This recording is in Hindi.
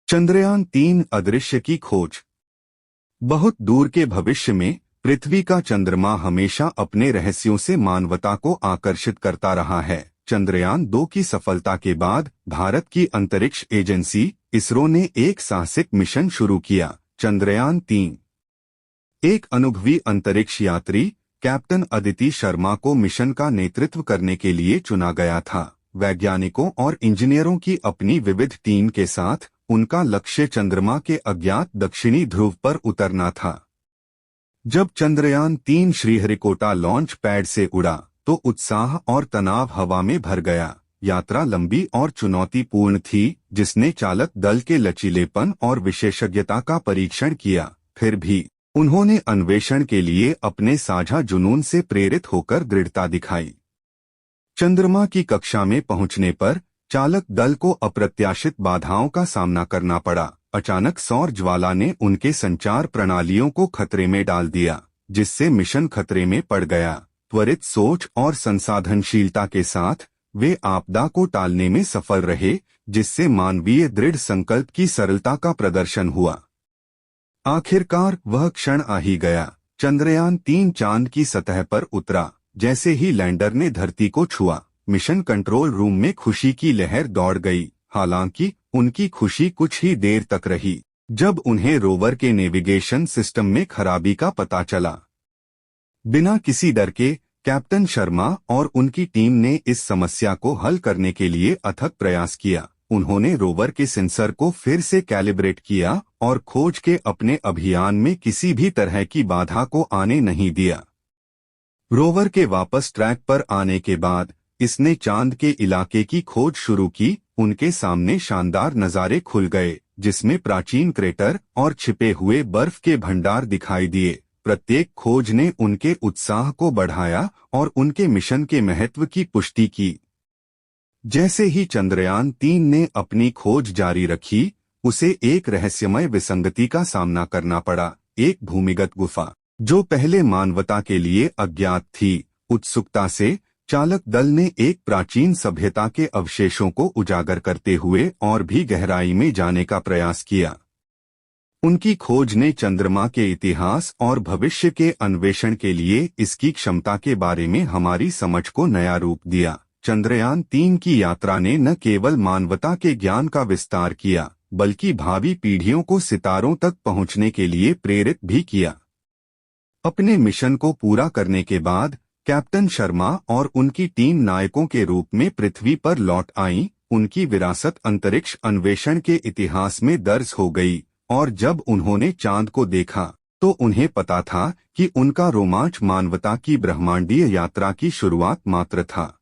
चंद्रयान-3 अदृश्य की खोज। बहुत दूर के भविष्य में पृथ्वी का चंद्रमा हमेशा अपने रहस्यों से मानवता को आकर्षित करता रहा है। चंद्रयान-2 की सफलता के बाद भारत की अंतरिक्ष एजेंसी इसरो ने एक साहसिक मिशन शुरू किया। चंद्रयान-3 एक अनुभवी अंतरिक्ष यात्री कैप्टन अदिति शर्मा को मिशन का नेतृत्व करने के लिए चुना गया था। वैज्ञानिकों और इंजीनियरों की अपनी विविध टीम के साथ उनका लक्ष्य चंद्रमा के अज्ञात दक्षिणी ध्रुव पर उतरना था। जब चंद्रयान-3 श्रीहरिकोटा लॉन्च पैड से उड़ा तो उत्साह और तनाव हवा में भर गया। यात्रा लंबी और चुनौतीपूर्ण थी, जिसने चालक दल के लचीलेपन और विशेषज्ञता का परीक्षण किया। फिर भी उन्होंने अन्वेषण के लिए अपने साझा जुनून से प्रेरित होकर दृढ़ता दिखाई। चंद्रमा की कक्षा में पहुंचने पर चालक दल को अप्रत्याशित बाधाओं का सामना करना पड़ा। अचानक सौर ज्वाला ने उनके संचार प्रणालियों को खतरे में डाल दिया, जिससे मिशन खतरे में पड़ गया। त्वरित सोच और संसाधनशीलता के साथ वे आपदा को टालने में सफल रहे, जिससे मानवीय दृढ़ संकल्प की सरलता का प्रदर्शन हुआ। आखिरकार वह क्षण आ ही गया। चंद्रयान-3 चांद की सतह पर उतरा। जैसे ही लैंडर ने धरती को छुआ, मिशन कंट्रोल रूम में खुशी की लहर दौड़ गई। हालांकि उनकी खुशी कुछ ही देर तक रही, जब उन्हें रोवर के नेविगेशन सिस्टम में खराबी का पता चला। बिना किसी डर के कैप्टन शर्मा और उनकी टीम ने इस समस्या को हल करने के लिए अथक प्रयास किया। उन्होंने रोवर के सेंसर को फिर से कैलिब्रेट किया और खोज के अपने अभियान में किसी भी तरह की बाधा को आने नहीं दिया। रोवर के वापस ट्रैक पर आने के बाद इसने चांद के इलाके की खोज शुरू की। उनके सामने शानदार नज़ारे खुल गए, जिसमें प्राचीन क्रेटर और छिपे हुए बर्फ के भंडार दिखाई दिए। प्रत्येक खोज ने उनके उत्साह को बढ़ाया और उनके मिशन के महत्व की पुष्टि की। जैसे ही चंद्रयान-3 ने अपनी खोज जारी रखी, उसे एक रहस्यमय विसंगति का सामना करना पड़ा। एक भूमिगत गुफा, जो पहले मानवता के लिए अज्ञात थी। उत्सुकता से चालक दल ने एक प्राचीन सभ्यता के अवशेषों को उजागर करते हुए और भी गहराई में जाने का प्रयास किया। उनकी खोज ने चंद्रमा के इतिहास और भविष्य के अन्वेषण के लिए इसकी क्षमता के बारे में हमारी समझ को नया रूप दिया। चंद्रयान-3 की यात्रा ने न केवल मानवता के ज्ञान का विस्तार किया, बल्कि भावी पीढ़ियों को सितारों तक पहुंचने के लिए प्रेरित भी किया। अपने मिशन को पूरा करने के बाद कैप्टन शर्मा और उनकी टीम नायकों के रूप में पृथ्वी पर लौट आईं। उनकी विरासत अंतरिक्ष अन्वेषण के इतिहास में दर्ज हो गई, और जब उन्होंने चांद को देखा तो उन्हें पता था कि उनका रोमांच मानवता की ब्रह्मांडीय यात्रा की शुरुआत मात्र था।